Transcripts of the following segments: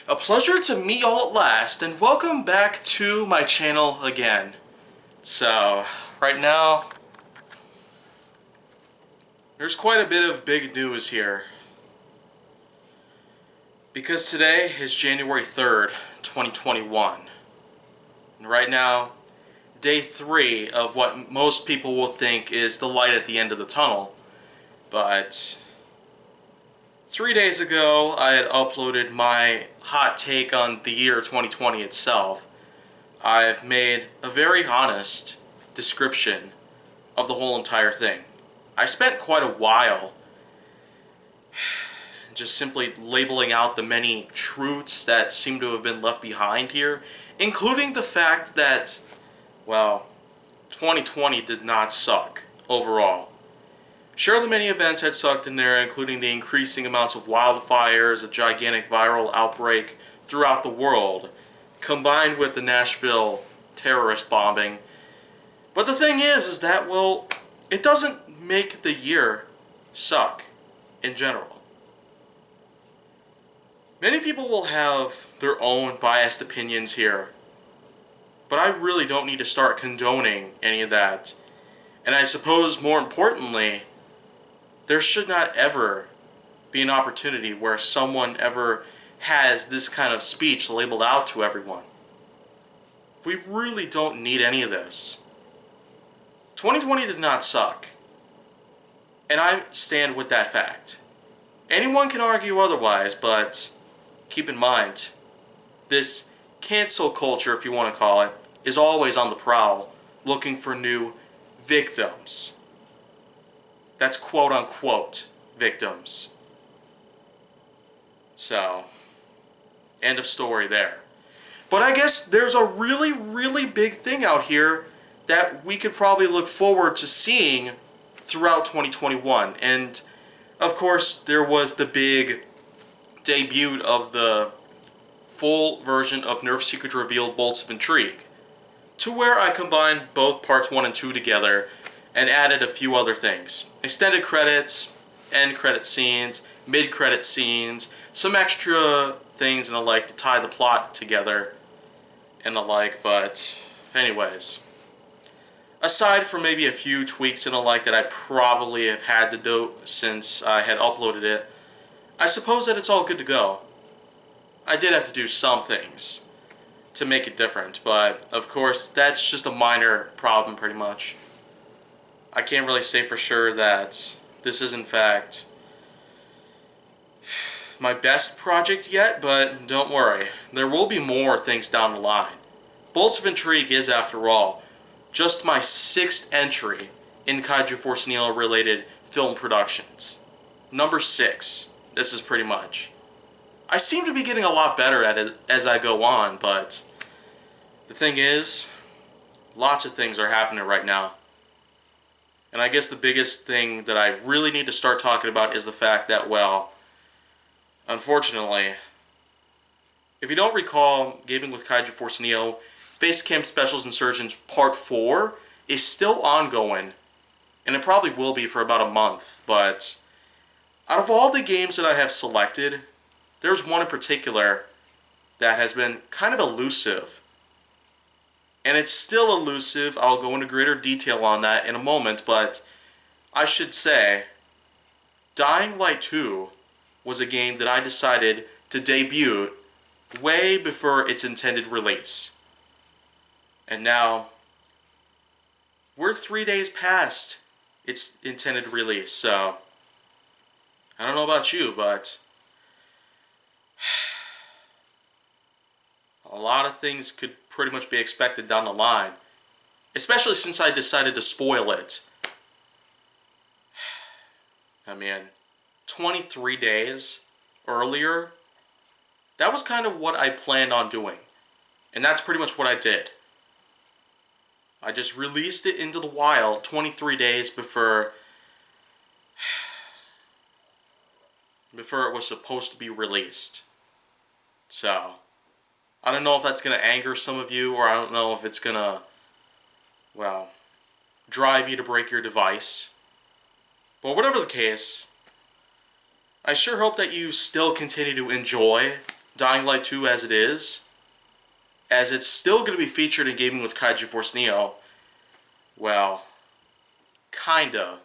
A pleasure to meet y'all at last, and welcome back to my channel again. So, right now, there's quite a bit of big news here. Because today is January 3rd, 2021. And right now, day 3 of what most people will think is the light at the end of the tunnel. But 3 days ago, I had uploaded my hot take on the year 2020 itself. I've made a very honest description of the whole entire thing. I spent quite a while just simply labeling out the many truths that seem to have been left behind here, including the fact that, well, 2020 did not suck overall. Sure, the many events had sucked in there, including the increasing amounts of wildfires, a gigantic viral outbreak throughout the world, combined with the Nashville terrorist bombing. But the thing is that, well, it doesn't make the year suck in general. Many people will have their own biased opinions here, but I really don't need to start condoning any of that. And I suppose, more importantly, there should not ever be an opportunity where someone ever has this kind of speech labeled out to everyone. We really don't need any of this. 2020 did not suck, and I stand with that fact. Anyone can argue otherwise, but keep in mind, this cancel culture, if you want to call it, is always on the prowl, looking for new victims. That's quote-unquote victims. So, end of story there. But I guess there's a really, really big thing out here that we could probably look forward to seeing throughout 2021. And, of course, there was the big debut of the full version of Nerf Secret Revealed Bolts of Intrigue, to where I combined both parts 1 and 2 together and added a few other things. Extended credits, end credit scenes, mid-credit scenes, some extra things and the like to tie the plot together and the like, but anyways. Aside from maybe a few tweaks and the like that I probably have had to do since I had uploaded it, I suppose that it's all good to go. I did have to do some things to make it different, but of course that's just a minor problem pretty much. I can't really say for sure that this is in fact my best project yet, but don't worry, there will be more things down the line. Bolts of Intrigue is, after all, just my 6th entry in Kaiju Force Neo related film productions. Number 6. This is pretty much. I seem to be getting a lot better at it as I go on, but the thing is, lots of things are happening right now. And I guess the biggest thing that I really need to start talking about is the fact that, well, unfortunately, if you don't recall, Gaming with Kaiju Force Neo, Base Camp Specials Insurgents Part 4 is still ongoing, and it probably will be for about a month, but out of all the games that I have selected, there's one in particular that has been kind of elusive. And it's still elusive. I'll go into greater detail on that in a moment, but I should say, Dying Light 2 was a game that I decided to debut way before its intended release. And now, we're 3 days past its intended release, so I don't know about you, but a lot of things could pretty much be expected down the line, especially since I decided to spoil it. I mean, 23 days earlier, that was kind of what I planned on doing, and that's pretty much what I did. I just released it into the wild 23 days before it was supposed to be released. So, I don't know if that's going to anger some of you, or I don't know if it's going to, well, drive you to break your device. But whatever the case, I sure hope that you still continue to enjoy Dying Light 2 as it is, as it's still going to be featured in Gaming with Kaiju Force Neo, well, kinda.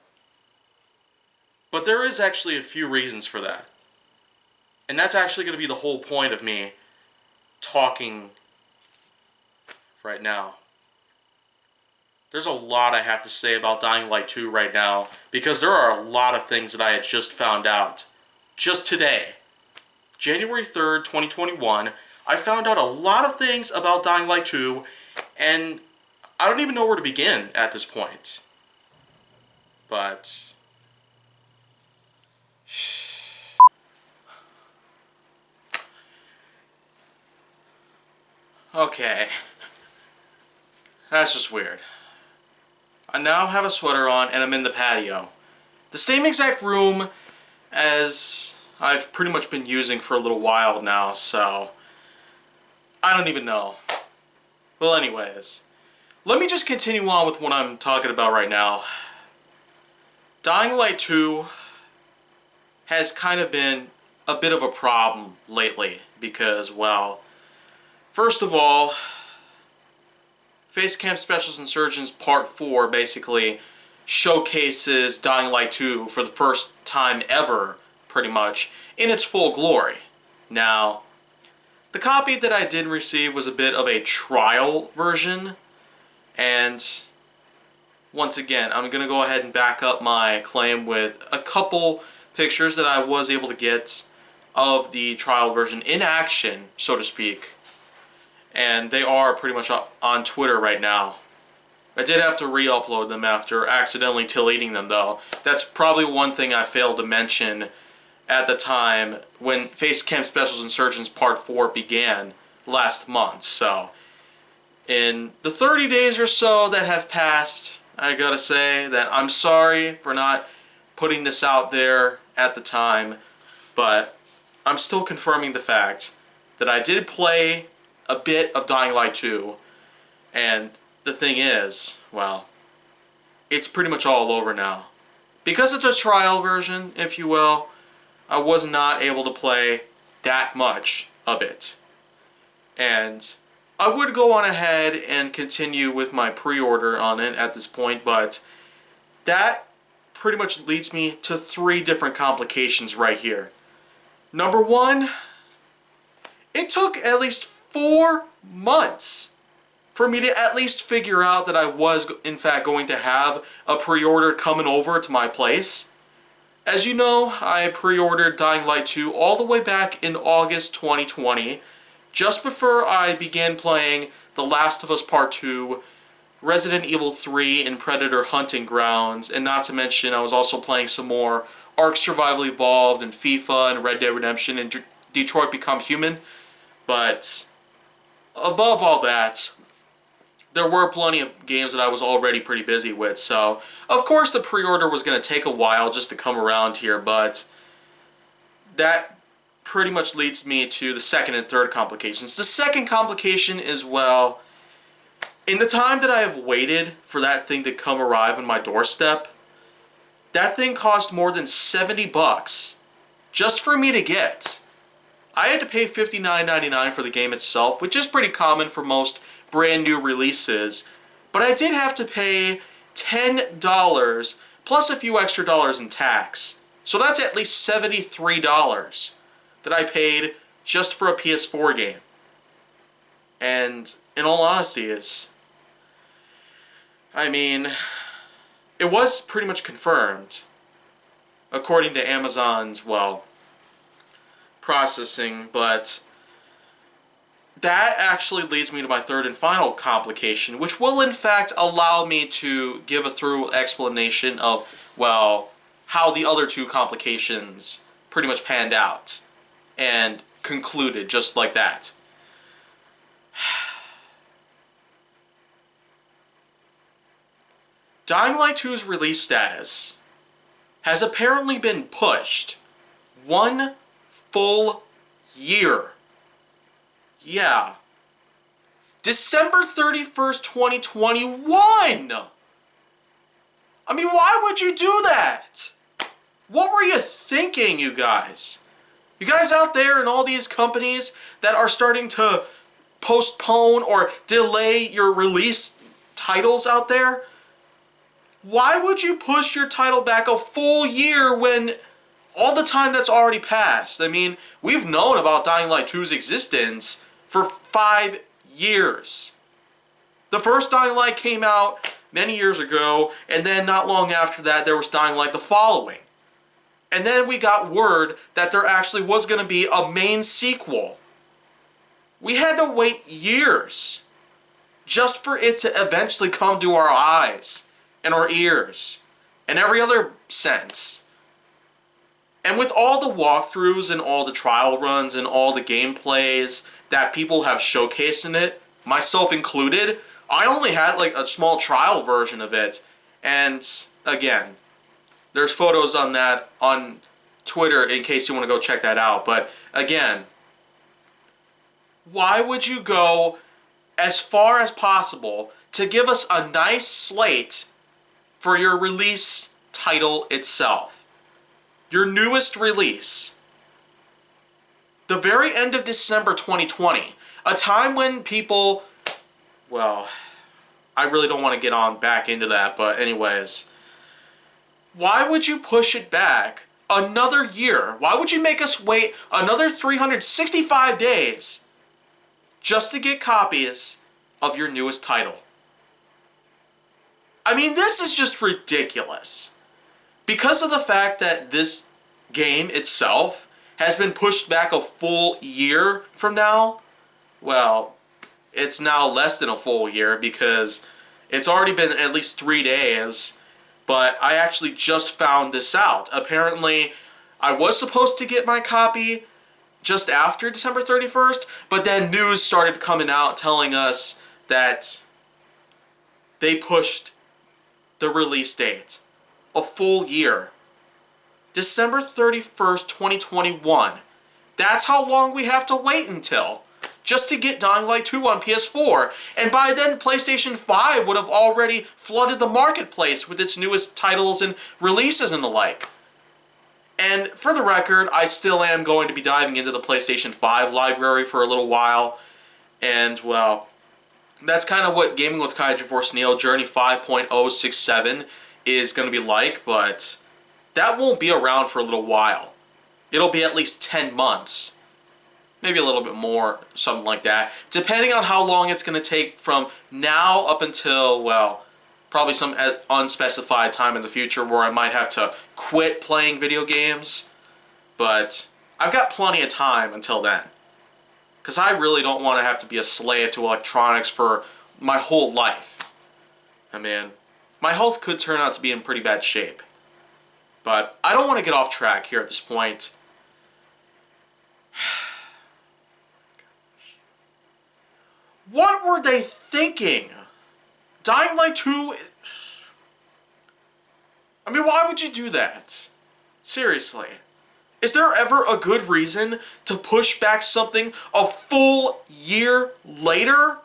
But there is actually a few reasons for that. And that's actually going to be the whole point of me talking right now. There's a lot I have to say about Dying Light 2 right now, because there are a lot of things that I had just found out. Just today, January 3rd, 2021, I found out a lot of things about Dying Light 2, and I don't even know where to begin at this point. But okay. That's just weird. I now have a sweater on and I'm in the patio. The same exact room as I've pretty much been using for a little while now, so I don't even know. Well, anyways, let me just continue on with what I'm talking about right now. Dying Light 2 has kind of been a bit of a problem lately because, well, first of all, Face Cam Specials Insurgents Part 4 basically showcases Dying Light 2 for the first time ever, pretty much, in its full glory. Now, the copy that I did receive was a bit of a trial version, and once again, I'm going to go ahead and back up my claim with a couple pictures that I was able to get of the trial version in action, so to speak. And they are pretty much up on Twitter right now. I did have to re-upload them after accidentally deleting them, though. That's probably one thing I failed to mention at the time when Face Cam Specials Insurgents Part 4 began last month. So, in the 30 days or so that have passed, I gotta say that I'm sorry for not putting this out there at the time, but I'm still confirming the fact that I did play a bit of Dying Light 2, and the thing is, well, it's pretty much all over now. Because it's a trial version, if you will, I was not able to play that much of it. And I would go on ahead and continue with my pre-order on it at this point, but that pretty much leads me to 3 different complications right here. Number 1, it took at least 4 months for me to at least figure out that I was in fact going to have a pre-order coming over to my place. As you know, I pre-ordered Dying Light 2 all the way back in August 2020, just before I began playing The Last of Us Part 2, Resident Evil 3, and Predator Hunting Grounds, and not to mention I was also playing some more Ark Survival Evolved and FIFA and Red Dead Redemption and Detroit Become Human. But above all that, there were plenty of games that I was already pretty busy with, so of course the pre-order was going to take a while just to come around here, but that pretty much leads me to the second and third complications. The second complication is, well, in the time that I have waited for that thing to arrive on my doorstep, that thing cost more than $70 just for me to get. I had to pay $59.99 for the game itself, which is pretty common for most brand new releases, but I did have to pay $10 plus a few extra dollars in tax. So that's at least $73 that I paid just for a PS4 game. And in all honesty, it was pretty much confirmed, according to Amazon's, well, processing, but that actually leads me to my third and final complication, which will in fact allow me to give a thorough explanation of, well, how the other 2 complications pretty much panned out and concluded just like that. Dying Light 2's release status has apparently been pushed 1 full year. Yeah. December 31st, 2021! I mean, why would you do that? What were you thinking, you guys? You guys out there and all these companies that are starting to postpone or delay your release titles out there, why would you push your title back a full year when all the time that's already passed? I mean, we've known about Dying Light 2's existence for 5 years. The first Dying Light came out many years ago, and then not long after that there was Dying Light the following. And then we got word that there actually was going to be a main sequel. We had to wait years just for it to eventually come to our eyes and our ears and every other sense. And with all the walkthroughs and all the trial runs and all the gameplays that people have showcased in it, myself included, I only had like a small trial version of it. And again, there's photos on that on Twitter in case you want to go check that out. But again, why would you go as far as possible to give us a nice slate for your release title itself? Your newest release. The very end of December 2020. A time when people, well, I really don't want to get on back into that, but anyways. Why would you push it back another year? Why would you make us wait another 365 days just to get copies of your newest title? I mean, this is just ridiculous. Because of the fact that this game itself has been pushed back a full year from now, well, it's now less than a full year because it's already been at least 3 days. But I actually just found this out. Apparently, I was supposed to get my copy just after December 31st, but then news started coming out telling us that they pushed the release date a full year. December 31st, 2021. That's how long we have to wait until just to get Dying Light 2 on PS4. And by then, PlayStation 5 would have already flooded the marketplace with its newest titles and releases and the like. And for the record, I still am going to be diving into the PlayStation 5 library for a little while. And, well, that's kind of what Gaming with Kaiju Force Neo Journey 5.067 is going to be like, but that won't be around for a little while. It'll be at least 10 months. Maybe a little bit more, something like that. Depending on how long it's going to take from now up until, well, probably some unspecified time in the future where I might have to quit playing video games. But I've got plenty of time until then. Because I really don't want to have to be a slave to electronics for my whole life. I mean, my health could turn out to be in pretty bad shape. But I don't want to get off track here at this point. What were they thinking? Dying Light 2... I mean, why would you do that? Seriously. Is there ever a good reason to push back something a full year later?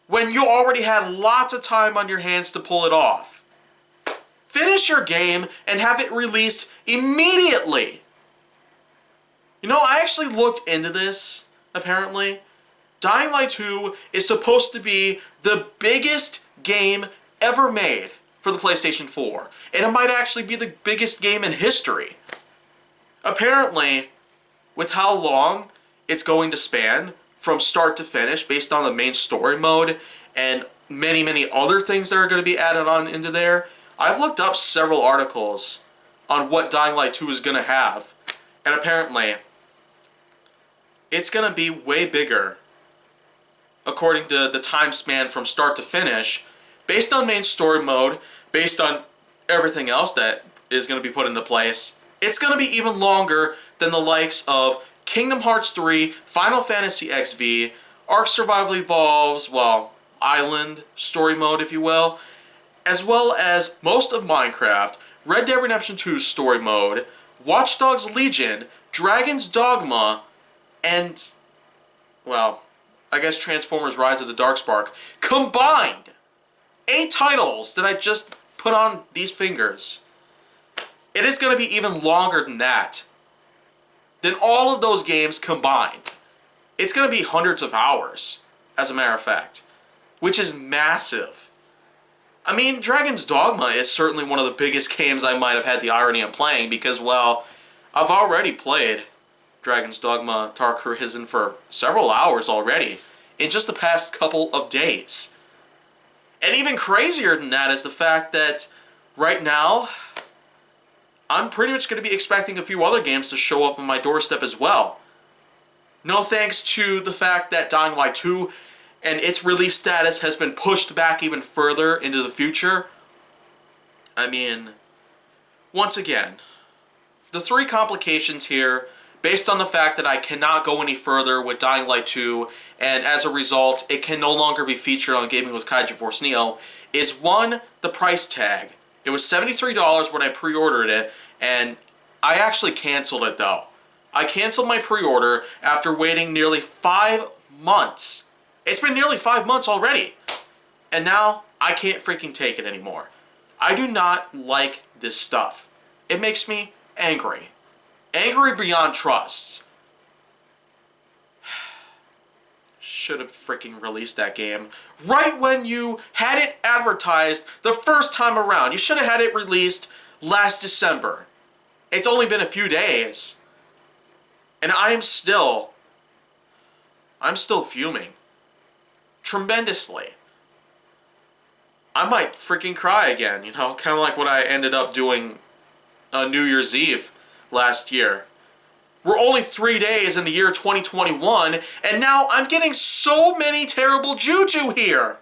When you already had lots of time on your hands to pull it off. Finish your game and have it released immediately. You know, I actually looked into this, apparently. Dying Light 2 is supposed to be the biggest game ever made for the PlayStation 4. And it might actually be the biggest game in history. Apparently, with how long it's going to span from start to finish based on the main story mode and many, many other things that are going to be added on into there, I've looked up several articles on what Dying Light 2 is going to have. And apparently, it's going to be way bigger according to the time span from start to finish, based on main story mode, based on everything else that is going to be put into place. It's going to be even longer than the likes of Kingdom Hearts 3, Final Fantasy XV, Ark Survival Evolves, well, Island story mode, if you will, as well as most of Minecraft, Red Dead Redemption 2's story mode, Watch Dogs Legion, Dragon's Dogma, and, well, I guess Transformers Rise of the Darkspark, combined! 8 titles that I just put on these fingers. It is going to be even longer than that. than all of those games combined. It's going to be hundreds of hours, as a matter of fact, which is massive. I mean, Dragon's Dogma is certainly one of the biggest games I might have had the irony of playing because, well, I've already played Dragon's Dogma Dark Arisen for several hours already in just the past couple of days. And even crazier than that is the fact that right now, I'm pretty much going to be expecting a few other games to show up on my doorstep as well. No thanks to the fact that Dying Light 2 and its release status has been pushed back even further into the future. I mean, once again, the three complications here, based on the fact that I cannot go any further with Dying Light 2, and as a result, it can no longer be featured on Gaming with Kaiju Force Neo, is one, the price tag. It was $73 when I pre-ordered it, and I actually canceled it though. I canceled my pre-order after waiting nearly 5 months. It's been nearly 5 months already. And now, I can't freaking take it anymore. I do not like this stuff. It makes me angry. Angry beyond trust. Should have freaking released that game right when you had it advertised the first time around. You should have had it released last December. It's only been a few days. And I'm still fuming. Tremendously. I might freaking cry again, you know, kind of like what I ended up doing on New Year's Eve last year. We're only 3 days in the year 2021, and now I'm getting so many terrible juju here.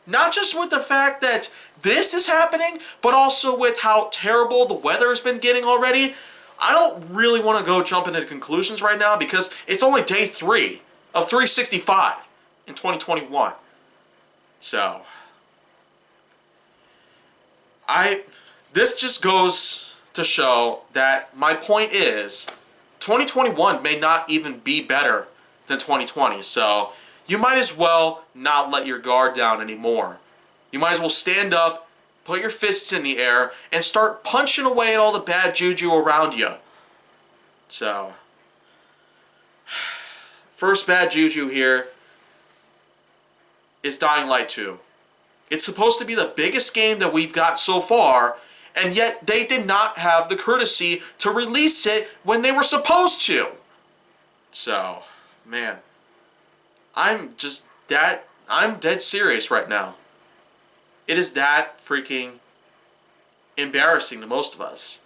Not just with the fact that this is happening, but also with how terrible the weather has been getting already. I don't really want to go jump into conclusions right now because it's only day 3 of 365 in 2021. So, this just goes to show that my point is 2021 may not even be better than 2020. So, you might as well not let your guard down anymore. You might as well stand up, put your fists in the air, and start punching away at all the bad juju around you. So, first bad juju here is Dying Light 2. It's supposed to be the biggest game that we've got so far, and yet they did not have the courtesy to release it when they were supposed to. So, man, I'm dead serious right now. It is that freaking embarrassing to most of us.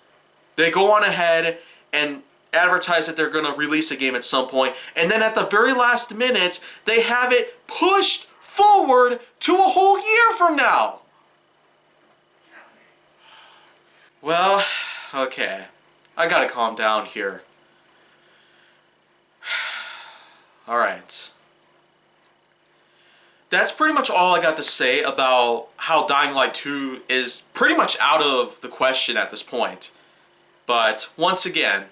They go on ahead and advertise that they're going to release a game at some point, and then at the very last minute, they have it pushed forward to a whole year from now. Well, okay. I gotta calm down here. Alright. That's pretty much all I got to say about how Dying Light 2 is pretty much out of the question at this point. But, once again,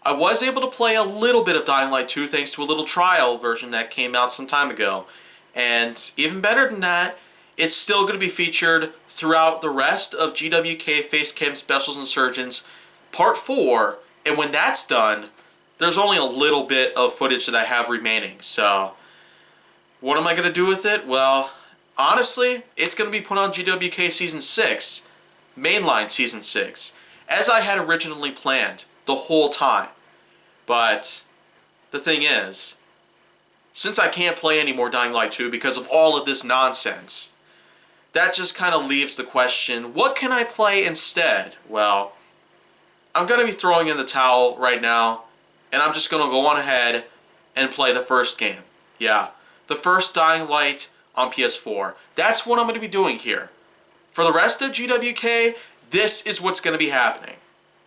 I was able to play a little bit of Dying Light 2 thanks to a little trial version that came out some time ago. And even better than that, it's still going to be featured throughout the rest of GWK Facecam Specials Insurgents Part 4. And when that's done, there's only a little bit of footage that I have remaining. So, what am I going to do with it? Well, honestly, it's going to be put on GWK Season 6, Mainline Season 6, as I had originally planned the whole time. But the thing is, since I can't play any more Dying Light 2 because of all of this nonsense, that just kind of leaves the question, what can I play instead? Well, I'm going to be throwing in the towel right now, and I'm just going to go on ahead and play the first game. Yeah, the first Dying Light on PS4. That's what I'm going to be doing here. For the rest of GWK, this is what's going to be happening.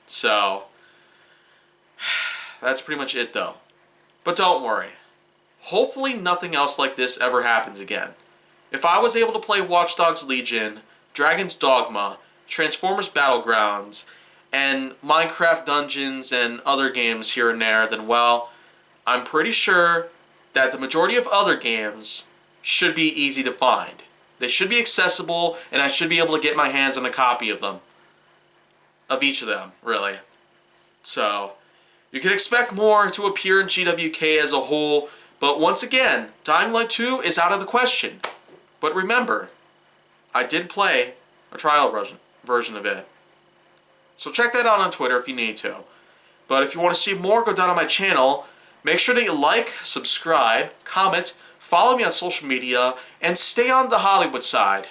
So, that's pretty much it though. But don't worry. Hopefully nothing else like this ever happens again. If I was able to play Watch Dogs Legion, Dragon's Dogma, Transformers Battlegrounds, and Minecraft Dungeons and other games here and there, then well, I'm pretty sure that the majority of other games should be easy to find. They should be accessible, and I should be able to get my hands on a copy of them. Of each of them, really. So, You can expect more to appear in GWK as a whole, but once again, Dying Light 2 is out of the question. But remember, I did play a trial version of it. So check that out on Twitter if you need to. But if you want to see more, go down on my channel. Make sure that you like, subscribe, comment, follow me on social media, and stay on the Hollywood side.